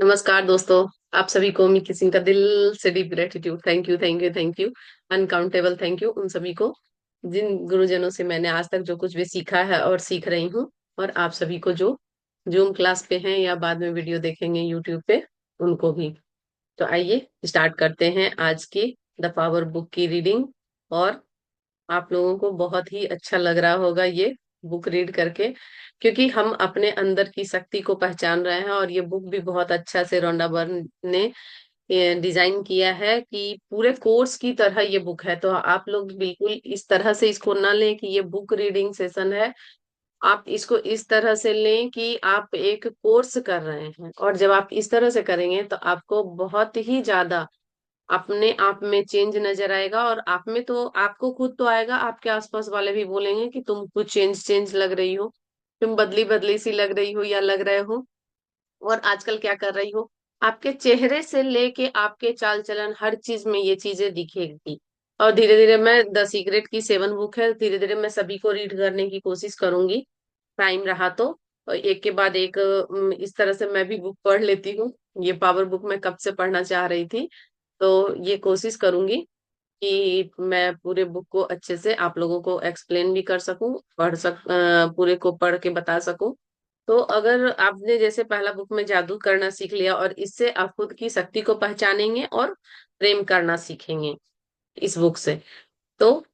नमस्कार दोस्तों। आप सभी को मिकी सिंह का दिल से deep gratitude. Thank you, thank you, thank you. Uncountable thank you उन सभी को जिन गुरुजनों से मैंने आज तक जो कुछ भी सीखा है और सीख रही हूँ। और आप सभी को जो जूम क्लास पे हैं या बाद में वीडियो देखेंगे यूट्यूब पे, उनको भी। तो आइए स्टार्ट करते हैं आज की द पावर बुक की रीडिंग। और आप लोगों को बहुत ही अच्छा लग रहा होगा ये बुक रीड करके, क्योंकि हम अपने अंदर की शक्ति को पहचान रहे हैं। और ये बुक भी बहुत अच्छा से रोंडा बर्न ने डिजाइन किया है कि पूरे कोर्स की तरह ये बुक है। तो आप लोग बिल्कुल इस तरह से इसको ना लें कि ये बुक रीडिंग सेशन है। आप इसको इस तरह से लें कि आप एक कोर्स कर रहे हैं। और जब आप इस तरह से करेंगे तो आपको बहुत ही ज्यादा अपने आप में चेंज नजर आएगा। और आप में तो आपको खुद तो आएगा, आपके आसपास वाले भी बोलेंगे कि तुम कुछ चेंज चेंज लग रही हो, तुम बदली बदली सी लग रही हो या लग रहे हो। और आजकल क्या कर रही हो, आपके चेहरे से लेके आपके चाल चलन हर चीज में ये चीजें दिखेगी। और धीरे धीरे मैं द सीक्रेट की 7 बुक है, धीरे धीरे मैं सभी को रीड करने की कोशिश करूंगी, टाइम रहा तो। और एक के बाद एक इस तरह से मैं भी बुक पढ़ लेती हूँ। ये पावर बुक मैं कब से पढ़ना चाह रही थी। तो ये कोशिश करूंगी कि मैं पूरे बुक को अच्छे से आप लोगों को एक्सप्लेन भी कर सकूं, पूरे को पढ़ के बता सकूं। तो अगर आपने जैसे पहला बुक में जादू करना सीख लिया, और इससे आप खुद की शक्ति को पहचानेंगे और प्रेम करना सीखेंगे इस बुक से। तो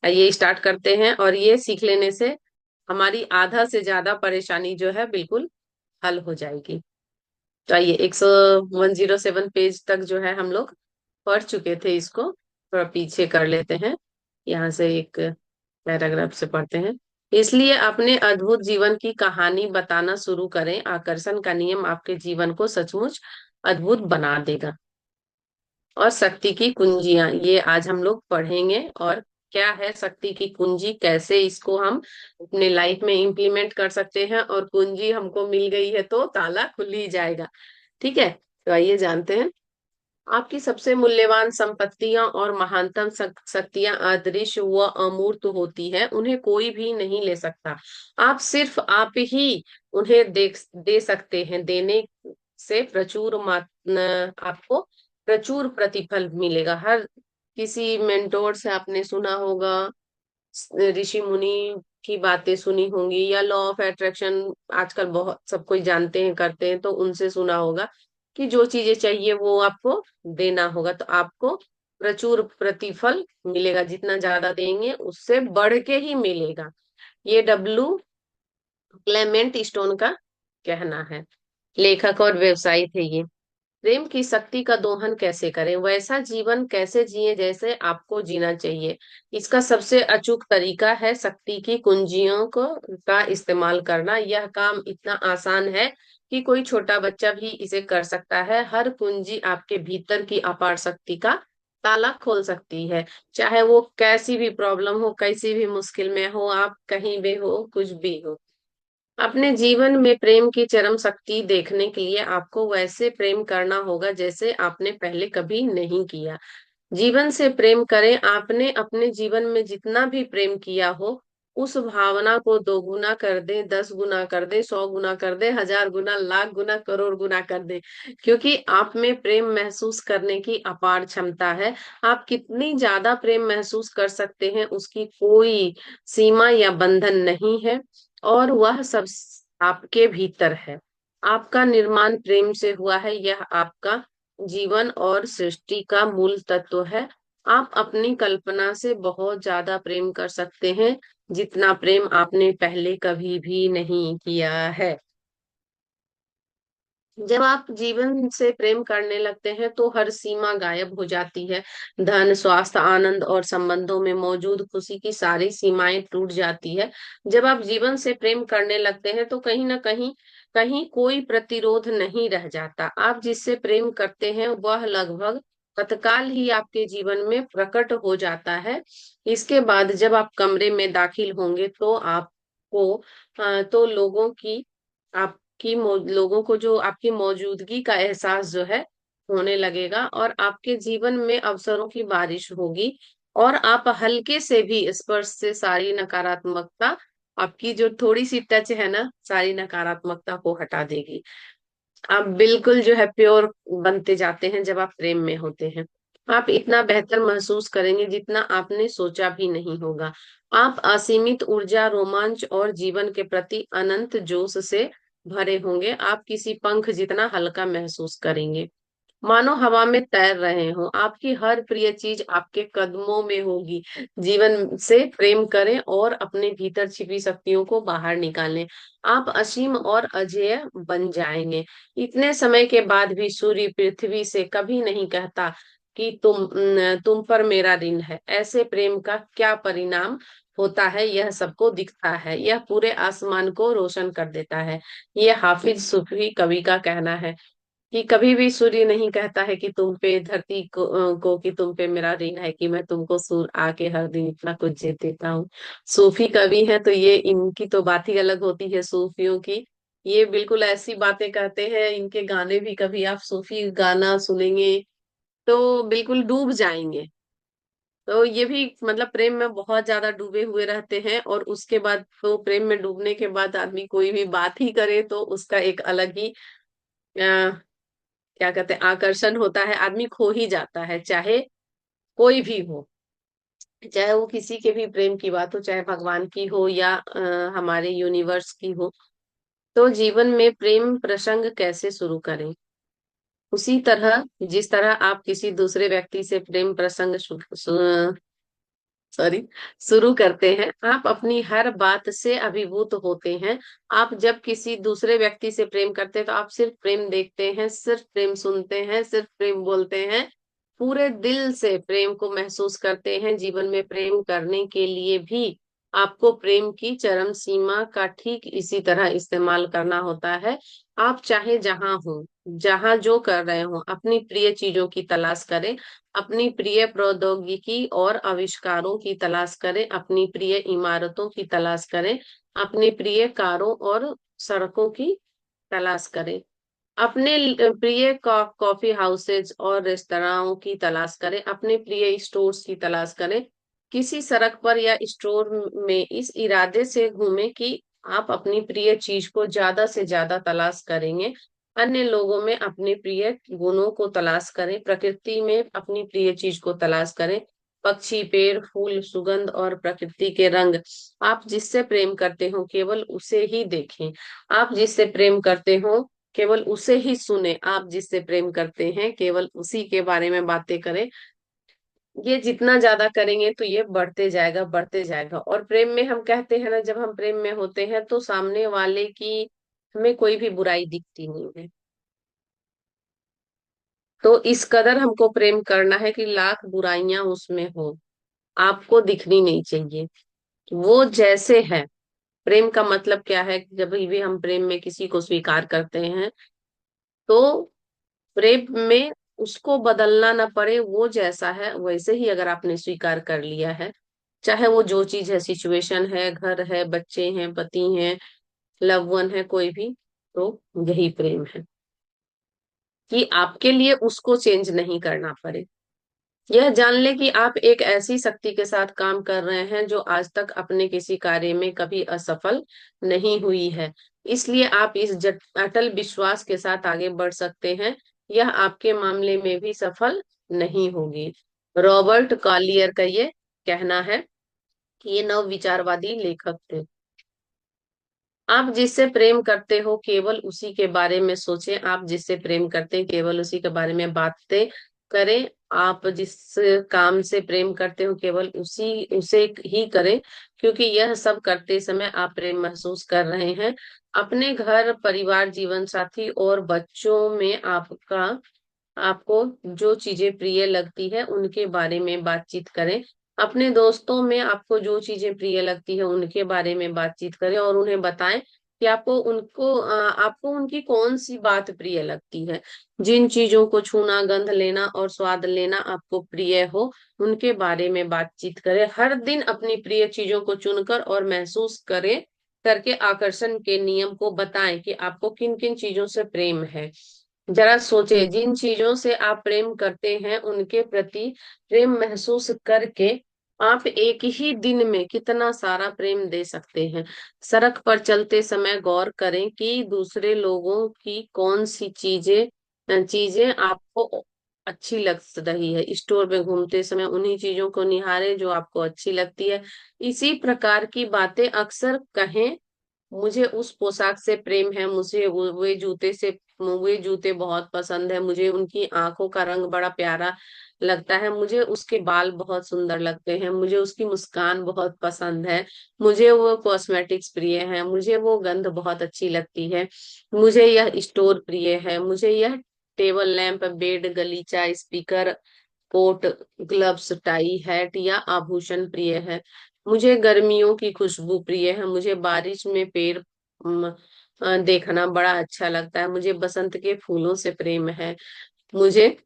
ये स्टार्ट करते हैं। और ये सीख लेने से हमारी आधा से ज्यादा परेशानी जो है बिल्कुल हल हो जाएगी। तो आइए 107 पेज तक जो है हम लोग पढ़ चुके थे, इसको थोड़ा पीछे कर लेते हैं। यहाँ से एक पैराग्राफ से पढ़ते हैं। इसलिए अपने अद्भुत जीवन की कहानी बताना शुरू करें। आकर्षण का नियम आपके जीवन को सचमुच अद्भुत बना देगा। और शक्ति की कुंजियां, ये आज हम लोग पढ़ेंगे। और क्या है शक्ति की कुंजी, कैसे इसको हम अपने लाइफ में इम्प्लीमेंट कर सकते हैं। और कुंजी हमको मिल गई है तो ताला खुल ही जाएगा। ठीक है, तो आइए जानते हैं। आपकी सबसे मूल्यवान संपत्तियां और महानतम शक्तियां अदृश्य व अमूर्त होती है, उन्हें कोई भी नहीं ले सकता। आप सिर्फ आप ही उन्हें दे सकते हैं। देने से आपको प्रचुर प्रतिफल मिलेगा। हर किसी मेंटोर से आपने सुना होगा, ऋषि मुनि की बातें सुनी होंगी, या लॉ ऑफ अट्रैक्शन आजकल बहुत सब कोई जानते हैं, करते हैं, तो उनसे सुना होगा कि जो चीजें चाहिए वो आपको देना होगा तो आपको प्रचुर प्रतिफल मिलेगा। जितना ज्यादा देंगे उससे बढ़ के ही मिलेगा। ये डब्लू क्लेमेंट स्टोन का कहना है। लेखक और व्यवसायी थे ये। प्रेम की शक्ति का दोहन कैसे करें, वैसा जीवन कैसे जिए जैसे आपको जीना चाहिए। इसका सबसे अचूक तरीका है शक्ति की कुंजियों को का इस्तेमाल करना। यह काम इतना आसान है कि कोई छोटा बच्चा भी इसे कर सकता है। हर कुंजी आपके भीतर की अपार शक्ति का ताला खोल सकती है। चाहे वो कैसी भी प्रॉब्लम हो, कैसी भी मुश्किल में हो, आप कहीं भी हो, कुछ भी हो। अपने जीवन में प्रेम की चरम शक्ति देखने के लिए आपको वैसे प्रेम करना होगा जैसे आपने पहले कभी नहीं किया। जीवन से प्रेम करें। आपने अपने जीवन में जितना भी प्रेम किया हो, उस भावना को 2 गुना कर दे, 10 गुना कर दे, 100 गुना कर दे, 1000 गुना, लाख गुना, करोड़ गुना कर दे। क्योंकि आप में प्रेम महसूस करने की अपार क्षमता है। आप कितनी ज्यादा प्रेम महसूस कर सकते हैं उसकी कोई सीमा या बंधन नहीं है। और वह सब आपके भीतर है। आपका निर्माण प्रेम से हुआ है। यह आपका जीवन और सृष्टि का मूल तत्व है। आप अपनी कल्पना से बहुत ज्यादा प्रेम कर सकते हैं, जितना प्रेम आपने पहले कभी भी नहीं किया है। जब आप जीवन से प्रेम करने लगते हैं तो हर सीमा गायब हो जाती है। धन, स्वास्थ्य, आनंद और संबंधों में मौजूद खुशी की सारी सीमाएं टूट जाती है। जब आप जीवन से प्रेम करने लगते हैं तो कहीं ना कहीं कहीं कोई प्रतिरोध नहीं रह जाता। आप जिससे प्रेम करते हैं वह लगभग तत्काल ही आपके जीवन में प्रकट हो जाता है। इसके बाद जब आप कमरे में दाखिल होंगे तो आपको तो लोगों को जो आपकी मौजूदगी का एहसास जो है होने लगेगा। और आपके जीवन में अवसरों की बारिश होगी। और आप हल्के से भी स्पर्श से सारी नकारात्मकता, आपकी जो थोड़ी सी टच है ना, सारी नकारात्मकता को हटा देगी। आप बिल्कुल जो है प्योर बनते जाते हैं जब आप प्रेम में होते हैं। आप इतना बेहतर महसूस करेंगे जितना आपने सोचा भी नहीं होगा। आप असीमित ऊर्जा, रोमांच और जीवन के प्रति अनंत जोश से भरे होंगे। आप किसी पंख जितना हल्का महसूस करेंगे, मानो हवा में तैर रहे हो। आपकी हर प्रिय चीज आपके कदमों में होगी। जीवन से प्रेम करें और अपने भीतर छिपी शक्तियों को बाहर निकालें। आप असीम और अजेय बन जाएंगे। इतने समय के बाद भी सूर्य पृथ्वी से कभी नहीं कहता कि तुम पर मेरा ऋण है। ऐसे प्रेम का क्या परिणाम होता है, यह सबको दिखता है। यह पूरे आसमान को रोशन कर देता है। यह हाफिज सूफी कवि का कहना है कि कभी भी सूर्य नहीं कहता है कि तुम पे, धरती को कि तुम पे मेरा ऋण है, कि मैं तुमको सूर आके हर दिन इतना कुछ दे देता हूँ। सूफी कवि है तो ये इनकी तो बात ही अलग होती है सूफियों की। ये बिल्कुल ऐसी बातें कहते हैं। इनके गाने भी, कभी आप सूफी गाना सुनेंगे तो बिल्कुल डूब जाएंगे। तो ये भी मतलब प्रेम में बहुत ज्यादा डूबे हुए रहते हैं, और उसके बाद तो प्रेम में डूबने के बाद आदमी कोई भी बात ही करे तो उसका एक अलग ही क्या कहते हैं, आकर्षण होता है। आदमी खो ही जाता है, चाहे कोई भी हो। चाहे वो किसी के भी प्रेम की बात हो, चाहे भगवान की हो या हमारे यूनिवर्स की हो। तो जीवन में प्रेम प्रसंग कैसे शुरू करें? उसी तरह जिस तरह आप किसी दूसरे व्यक्ति से प्रेम प्रसंग सॉरी शुरू करते हैं। आप अपनी हर बात से अभिभूत होते हैं। आप जब किसी दूसरे व्यक्ति से प्रेम करते हैं तो आप सिर्फ प्रेम देखते हैं, सिर्फ प्रेम सुनते हैं, सिर्फ प्रेम बोलते हैं। पूरे दिल से प्रेम को महसूस करते हैं। जीवन में प्रेम करने के लिए भी आपको प्रेम की चरम सीमा का ठीक इसी तरह इस्तेमाल करना होता है। आप चाहे जहां हो, जहां जो कर रहे हो, अपनी प्रिय चीजों की तलाश करें। अपनी प्रिय प्रौद्योगिकी और आविष्कारों की तलाश करें। अपनी प्रिय इमारतों की तलाश करें। अपनी प्रिय कारों और सड़कों की तलाश करें। अपने प्रिय कॉफी हाउसेज और रेस्तराओं की तलाश करें। अपने प्रिय स्टोर्स की तलाश करें। किसी सड़क पर या स्टोर में इस इरादे से घूमें कि आप अपनी प्रिय चीज को ज्यादा से ज्यादा तलाश करेंगे। अन्य लोगों में अपने प्रिय गुणों को तलाश करें। प्रकृति में अपनी प्रिय चीज को तलाश करें। पक्षी, पेड़, फूल, सुगंध और प्रकृति के रंग। आप जिससे प्रेम करते हो केवल उसे ही देखें। आप जिससे प्रेम करते हो केवल उसे ही सुने। आप जिससे प्रेम करते हैं केवल उसी के बारे में बातें करें। ये जितना ज्यादा करेंगे तो ये बढ़ते जाएगा, बढ़ते जाएगा। और प्रेम में हम कहते हैं ना, जब हम प्रेम में होते हैं तो सामने वाले की हमें कोई भी बुराई दिखती नहीं है। तो इस कदर हमको प्रेम करना है कि लाख बुराइयां उसमें हो, आपको दिखनी नहीं चाहिए। वो जैसे है। प्रेम का मतलब क्या है? जब भी हम प्रेम में किसी को स्वीकार करते हैं तो प्रेम में उसको बदलना ना पड़े। वो जैसा है वैसे ही अगर आपने स्वीकार कर लिया है, चाहे वो जो चीज है, सिचुएशन है, घर है, बच्चे हैं, पति हैं, लव वन है, कोई भी, तो यही प्रेम है कि आपके लिए उसको चेंज नहीं करना पड़े। यह जान ले कि आप एक ऐसी शक्ति के साथ काम कर रहे हैं जो आज तक अपने किसी कार्य में कभी असफल नहीं हुई है। इसलिए आप इस अटल विश्वास के साथ आगे बढ़ सकते हैं। यह आपके मामले में भी सफल नहीं होगी। रॉबर्ट कॉलियर का ये कहना है कि ये नव विचारवादी लेखक थे। आप जिससे प्रेम करते हो केवल उसी के बारे में सोचें। आप जिससे प्रेम करते हैं केवल उसी के बारे में बातें करें। आप जिस काम से प्रेम करते हो केवल उसी उसे ही करें, क्योंकि यह सब करते समय आप प्रेम महसूस कर रहे हैं। अपने घर, परिवार, जीवन साथी और बच्चों में आपको जो चीजें प्रिय लगती है उनके बारे में बातचीत करें। अपने दोस्तों में आपको जो चीजें प्रिय लगती है उनके बारे में बातचीत करें और उन्हें बताएं कि आपको उनकी कौन सी बात प्रिय लगती है। जिन चीजों को छूना, गंध लेना और स्वाद लेना आपको प्रिय हो उनके बारे में बातचीत करें। हर दिन अपनी प्रिय चीजों को चुनकर और महसूस करें करके आकर्षण के नियम को बताएं कि आपको किन किन चीजों से प्रेम है। जरा सोचे, जिन चीजों से आप प्रेम करते हैं उनके प्रति प्रेम महसूस करके आप एक ही दिन में कितना सारा प्रेम दे सकते हैं। सड़क पर चलते समय गौर करें कि दूसरे लोगों की कौन सी चीजें चीजें आपको अच्छी लग रही है। स्टोर में घूमते समय उन्हीं चीजों को निहारें जो आपको अच्छी लगती है। इसी प्रकार की बातें अक्सर कहें। मुझे उस पोशाक से प्रेम है, मुझे वे जूते बहुत पसंद है, मुझे उनकी आंखों का रंग बड़ा प्यारा लगता है, मुझे उसके बाल बहुत सुंदर लगते हैं, मुझे उसकी मुस्कान बहुत पसंद है, मुझे वो कॉस्मेटिक्स प्रिय है, मुझे वो गंध बहुत अच्छी लगती है, मुझे यह स्टोर प्रिय है, मुझे यह टेबल लैंप, बेड, गलीचा, speaker, coat, gloves, tie, hat या आभूषण प्रिय है। मुझे गर्मियों की खुशबू प्रिय है, मुझे बारिश में पेड़ देखना बड़ा अच्छा लगता है, मुझे बसंत के फूलों से प्रेम है, मुझे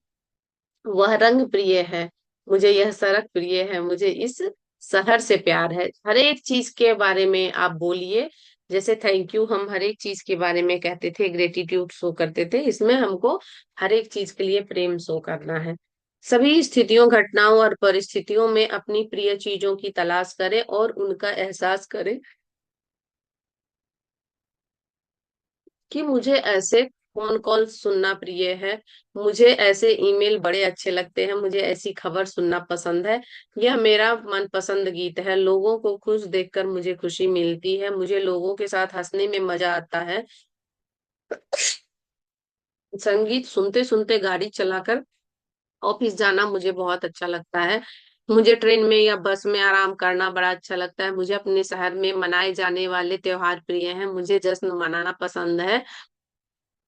वह रंग प्रिय है, मुझे यह सड़क प्रिय है, मुझे इस शहर से प्यार है। हर एक चीज के बारे में आप बोलिए। जैसे थैंक यू हम हर एक चीज के बारे में कहते थे, ग्रेटिट्यूड शो करते थे, इसमें हमको हर एक चीज के लिए प्रेम शो करना है। सभी स्थितियों, घटनाओं और परिस्थितियों में अपनी प्रिय चीजों की तलाश करें और उनका एहसास करें कि मुझे ऐसे फोन कॉल सुनना प्रिय है, मुझे ऐसे ईमेल बड़े अच्छे लगते हैं, मुझे ऐसी खबर सुनना पसंद है, यह मेरा मनपसंद गीत है, लोगों को खुश देखकर मुझे खुशी मिलती है, मुझे लोगों के साथ हंसने में मजा आता है, संगीत सुनते सुनते गाड़ी चलाकर ऑफिस जाना मुझे बहुत अच्छा लगता है, मुझे ट्रेन में या बस में आराम करना बड़ा अच्छा लगता है, मुझे अपने शहर में मनाए जाने वाले त्योहार प्रिय हैं, मुझे जश्न मनाना पसंद है,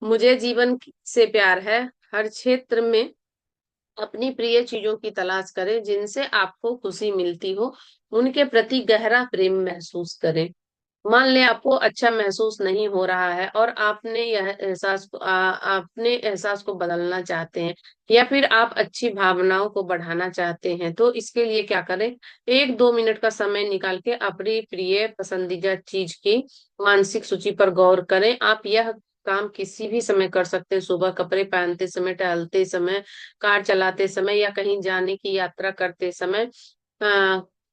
मुझे जीवन से प्यार है। हर क्षेत्र में अपनी प्रिय चीजों की तलाश करें जिनसे आपको खुशी मिलती हो, उनके प्रति गहरा प्रेम महसूस करें। मान लें आपको अच्छा महसूस नहीं हो रहा है और आपने एहसास को बदलना चाहते हैं, या फिर आप अच्छी भावनाओं को बढ़ाना चाहते हैं, तो इसके लिए क्या करें? 1-2 मिनट का समय निकाल के अपनी प्रिय पसंदीदा चीज की मानसिक सूची पर गौर करें। आप यह काम किसी भी समय कर सकते हैं, सुबह कपड़े पहनते समय, टहलते समय, कार चलाते समय या कहीं जाने की यात्रा करते समय।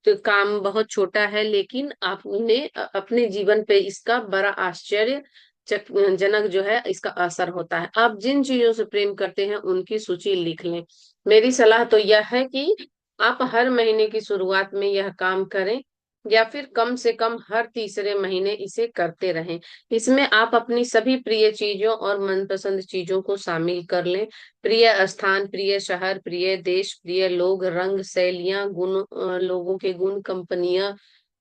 तो काम बहुत छोटा है लेकिन आपने अपने जीवन पे इसका बड़ा आश्चर्य जनक जो है इसका असर होता है। आप जिन चीजों से प्रेम करते हैं उनकी सूची लिख लें। मेरी सलाह तो यह है कि आप हर महीने की शुरुआत में यह काम करें, या फिर कम से कम हर तीसरे महीने इसे करते रहें। इसमें आप अपनी सभी प्रिय चीजों और मनपसंद चीजों को शामिल कर लें। प्रिय स्थान, प्रिय शहर, प्रिय देश, प्रिय लोग, रंग, शैलियां, गुण, लोगों के गुण, कंपनियां,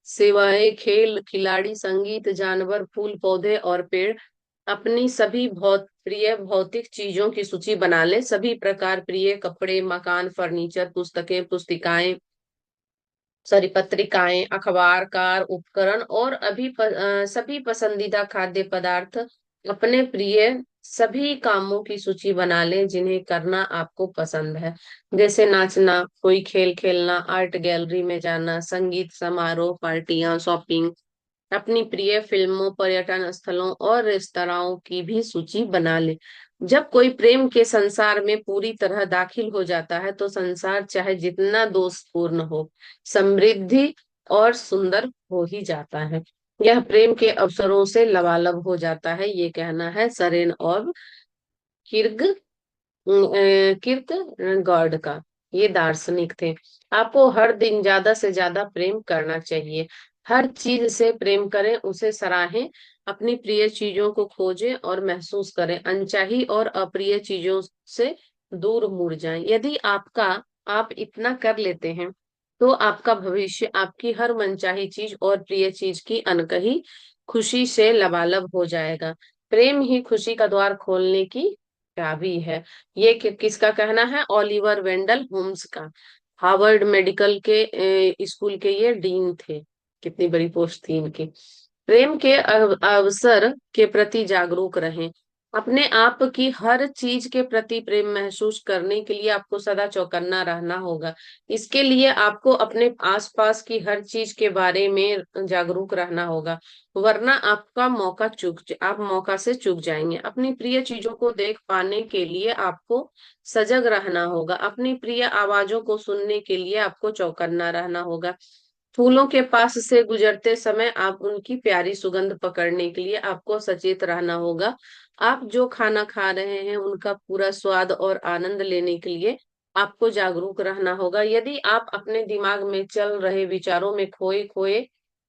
सेवाएं, खेल, खिलाड़ी, संगीत, जानवर, फूल, पौधे और पेड़। अपनी सभी बहुत प्रिय भौतिक चीजों की सूची बना लें। सभी प्रकार प्रिय कपड़े, मकान, फर्नीचर, पुस्तकें, पुस्तिकाएं, सॉरी पत्रिकाएं, अखबार, कार, उपकरण और सभी पसंदीदा खाद्य पदार्थ। अपने प्रिय सभी कामों की सूची बना लें जिन्हें करना आपको पसंद है, जैसे नाचना, कोई खेल खेलना, आर्ट गैलरी में जाना, संगीत समारोह, पार्टियां, शॉपिंग। अपनी प्रिय फिल्मों, पर्यटन स्थलों और रेस्तराओं की भी सूची बना ले। जब कोई प्रेम के संसार में पूरी तरह दाखिल हो जाता है तो संसार चाहे जितना दोषपूर्ण हो, समृद्धि और सुंदर हो ही जाता है। यह प्रेम के अवसरों से लबालब हो जाता है, ये कहना है सरेन और किर्ग किर्केगॉर्ड का। ये दार्शनिक थे। आपको हर दिन ज्यादा से ज्यादा प्रेम करना चाहिए। हर चीज से प्रेम करें, उसे सराहें, अपनी प्रिय चीजों को खोजें और महसूस करें, अनचाही और अप्रिय चीजों से दूर मुड़ जाएं। यदि आप इतना कर लेते हैं तो आपका भविष्य आपकी हर मनचाही चीज और प्रिय चीज की अनकही खुशी से लबालब हो जाएगा। प्रेम ही खुशी का द्वार खोलने की चाबी है। ये किसका कहना है? ओलिवर वेंडल होम्स का। हार्वर्ड मेडिकल के स्कूल के ये डीन थे। कितनी बड़ी पोस्ट थी इनकी। प्रेम के अवसर के प्रति जागरूक रहें। अपने आप की हर चीज के प्रति प्रेम महसूस करने के लिए आपको सदा चौकन्ना रहना होगा। इसके लिए आपको अपने आसपास की हर चीज के बारे में जागरूक रहना होगा, वरना आपका आप मौका से चूक जाएंगे। अपनी प्रिय चीजों को देख पाने के लिए आपको सजग रहना होगा, अपनी प्रिय आवाजों को सुनने के लिए आपको चौकन्ना रहना होगा। फूलों के पास से गुजरते समय आप उनकी प्यारी सुगंध पकड़ने के लिए आपको सचेत रहना होगा। आप जो खाना खा रहे हैं उनका पूरा स्वाद और आनंद लेने के लिए आपको जागरूक रहना होगा। यदि आप अपने दिमाग में चल रहे विचारों में खोए खोए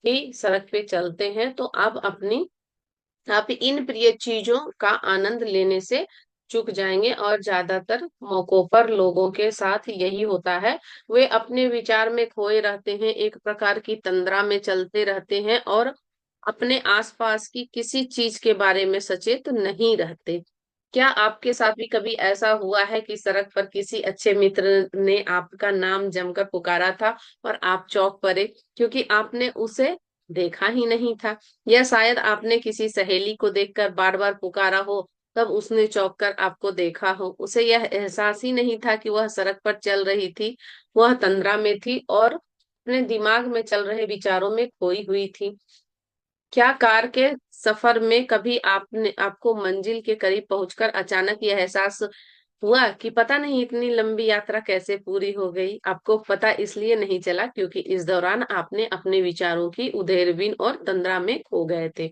ही सड़क पे चलते हैं तो आप इन प्रिय चीजों का आनंद लेने से चूक जाएंगे। और ज्यादातर मौकों पर लोगों के साथ यही होता है, वे अपने विचार में खोए रहते हैं, एक प्रकार की तंद्रा में चलते रहते हैं और अपने आसपास की किसी चीज के बारे में सचेत नहीं रहते। क्या आपके साथ भी कभी ऐसा हुआ है कि सड़क पर किसी अच्छे मित्र ने आपका नाम जमकर पुकारा था और आप चौंक पड़े, क्योंकि आपने उसे देखा ही नहीं था? या शायद आपने किसी सहेली को देखकर बार बार पुकारा हो, तब उसने चौंक कर आपको देखा हो। उसे यह एहसास ही नहीं था कि वह सड़क पर चल रही थी, वह तंद्रा में थी और अपने दिमाग में चल रहे विचारों में खोई हुई थी। क्या कार के सफर में कभी आपने आपको मंजिल के करीब पहुंचकर अचानक यह एहसास हुआ कि पता नहीं इतनी लंबी यात्रा कैसे पूरी हो गई? आपको पता इसलिए नहीं चला क्योंकि इस दौरान आपने अपने विचारों की उधेड़बुन और तंद्रा में खो गए थे।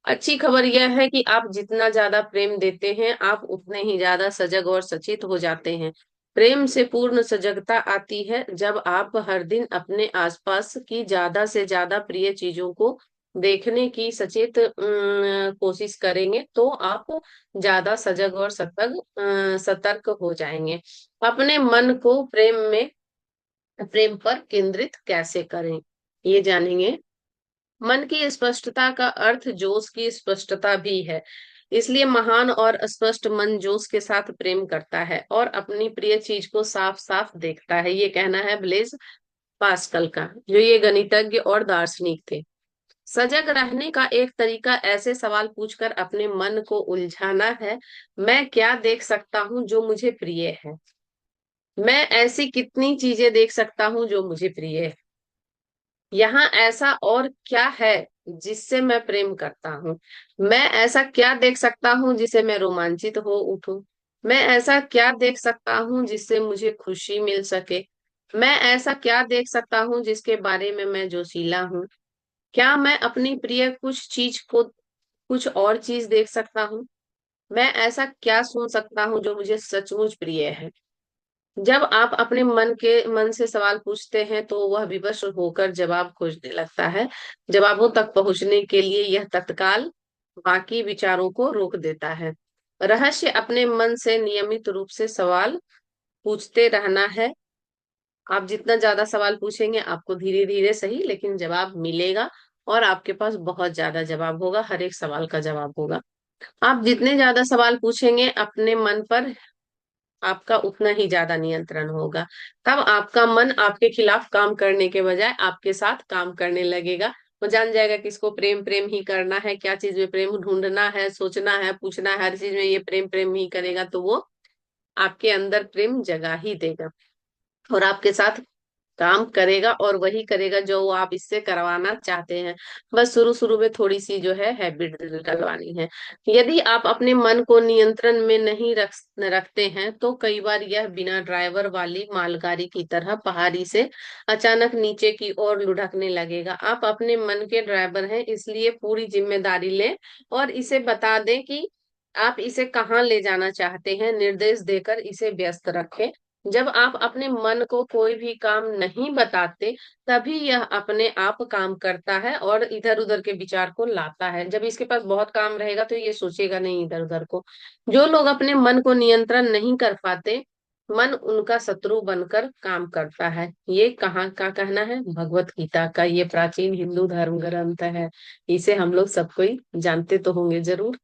अच्छी खबर यह है कि आप जितना ज्यादा प्रेम देते हैं, आप उतने ही ज्यादा सजग और सचेत हो जाते हैं। प्रेम से पूर्ण सजगता आती है जब आप हर दिन अपने आसपास की ज्यादा से ज्यादा प्रिय चीजों को देखने की सचेत कोशिश करेंगे, तो आप ज्यादा सजग और सतर्क हो जाएंगे। अपने मन को प्रेम पर केंद्रित कैसे करें, ये जानेंगे। मन की स्पष्टता का अर्थ जोश की स्पष्टता भी है। इसलिए महान और स्पष्ट मन जोश के साथ प्रेम करता है और अपनी प्रिय चीज को साफ साफ देखता है। ये कहना है ब्लेज पास्कल का, जो ये गणितज्ञ और दार्शनिक थे। सजग रहने का एक तरीका ऐसे सवाल पूछकर अपने मन को उलझाना है। मैं क्या देख सकता हूँ जो मुझे प्रिय है? मैं ऐसी कितनी चीजें देख सकता हूँ जो मुझे प्रिय है? यहाँ ऐसा और क्या है जिससे मैं प्रेम करता हूँ? मैं ऐसा क्या देख सकता हूँ जिसे मैं रोमांचित हो उठूं? मैं ऐसा क्या देख सकता हूँ जिससे मुझे खुशी मिल सके? मैं ऐसा क्या देख सकता हूँ जिसके बारे में मैं जोशीला हूँ? क्या मैं अपनी प्रिय कुछ चीज को कुछ और चीज देख सकता हूँ? मैं ऐसा क्या सुन सकता हूँ जो मुझे सचमुच प्रिय है? जब आप अपने मन से सवाल पूछते हैं तो वह विवश होकर जवाब खोजने लगता है। जवाबों तक पहुंचने के लिए यह तत्काल बाकी विचारों को रोक देता है। रहस्य अपने मन से नियमित रूप से सवाल पूछते रहना है। आप जितना ज्यादा सवाल पूछेंगे, आपको धीरे धीरे सही लेकिन जवाब मिलेगा, और आपके पास बहुत ज्यादा जवाब होगा, हर एक सवाल का जवाब होगा। आप जितने ज्यादा सवाल पूछेंगे अपने मन पर, आपका उतना ही ज्यादा नियंत्रण होगा। तब आपका मन आपके खिलाफ काम करने के बजाय आपके साथ काम करने लगेगा। वो जान जाएगा कि इसको प्रेम प्रेम ही करना है, क्या चीज में प्रेम ढूंढना है, सोचना है, पूछना है, हर चीज में ये प्रेम प्रेम ही करेगा, तो वो आपके अंदर प्रेम जगा ही देगा और आपके साथ काम करेगा, और वही करेगा जो वो आप इससे करवाना चाहते हैं। बस शुरू शुरू में थोड़ी सी जो है हैबिट डलवानी है। यदि आप अपने मन को नियंत्रण में नहीं रखते हैं तो कई बार यह बिना ड्राइवर वाली मालगाड़ी की तरह पहाड़ी से अचानक नीचे की ओर लुढ़कने लगेगा। आप अपने मन के ड्राइवर हैं, इसलिए पूरी जिम्मेदारी लें और इसे बता दें कि आप इसे कहाँ ले जाना चाहते हैं। निर्देश देकर इसे व्यस्त रखें। जब आप अपने मन को कोई भी काम नहीं बताते, तभी यह अपने आप काम करता है और इधर उधर के विचार को लाता है। जब इसके पास बहुत काम रहेगा तो ये सोचेगा नहीं इधर उधर को। जो लोग अपने मन को नियंत्रण नहीं कर पाते, मन उनका शत्रु बनकर काम करता है। ये कहाँ का कहना है? भगवत गीता का। ये प्राचीन हिंदू धर्म ग्रंथ है। इसे हम लोग सब कोई जानते तो होंगे जरूर।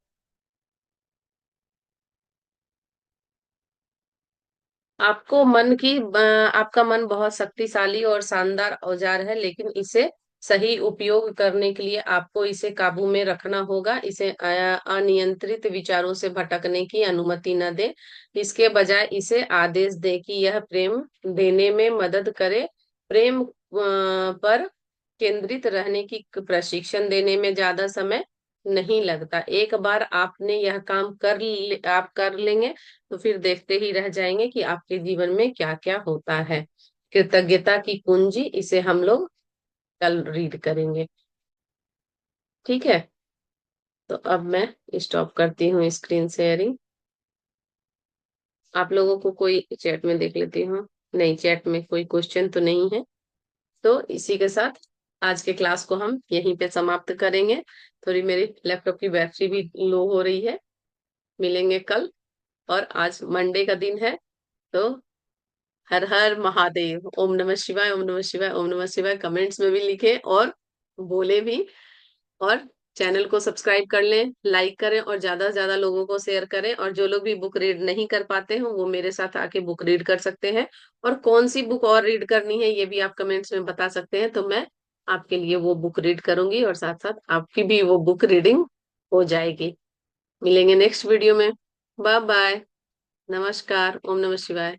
आपका मन बहुत शक्तिशाली और शानदार औजार है, लेकिन इसे सही उपयोग करने के लिए आपको इसे काबू में रखना होगा। इसे अनियंत्रित विचारों से भटकने की अनुमति न दे। इसके बजाय इसे आदेश दे कि यह प्रेम देने में मदद करे। प्रेम पर केंद्रित रहने की प्रशिक्षण देने में ज्यादा समय नहीं लगता। एक बार आपने यह काम आप कर लेंगे तो फिर देखते ही रह जाएंगे कि आपके जीवन में क्या क्या होता है। कृतज्ञता की कुंजी, इसे हम लोग कल रीड करेंगे। ठीक है, तो अब मैं स्टॉप करती हूँ स्क्रीन शेयरिंग। आप लोगों को कोई चैट में देख लेती हूँ। नहीं, चैट में कोई क्वेश्चन तो नहीं है। तो इसी के साथ आज के क्लास को हम यहीं पे समाप्त करेंगे। थोड़ी मेरी लैपटॉप की बैटरी भी लो हो रही है। मिलेंगे कल। और आज मंडे का दिन है, तो हर हर महादेव, ओम नमः शिवाय, ओम नमः शिवाय, ओम नमः शिवाय कमेंट्स में भी लिखे और बोले भी। और चैनल को सब्सक्राइब कर लें, लाइक करें और ज्यादा से ज्यादा लोगों को शेयर करें। और जो लोग भी बुक रीड नहीं कर पाते हैं वो मेरे साथ आके बुक रीड कर सकते हैं। और कौन सी बुक और रीड करनी है ये भी आप कमेंट्स में बता सकते हैं, तो मैं आपके लिए वो बुक रीड करूंगी और साथ साथ आपकी भी वो बुक रीडिंग हो जाएगी। मिलेंगे नेक्स्ट वीडियो में। Bye bye. नमस्कार। ओम नमः शिवाय।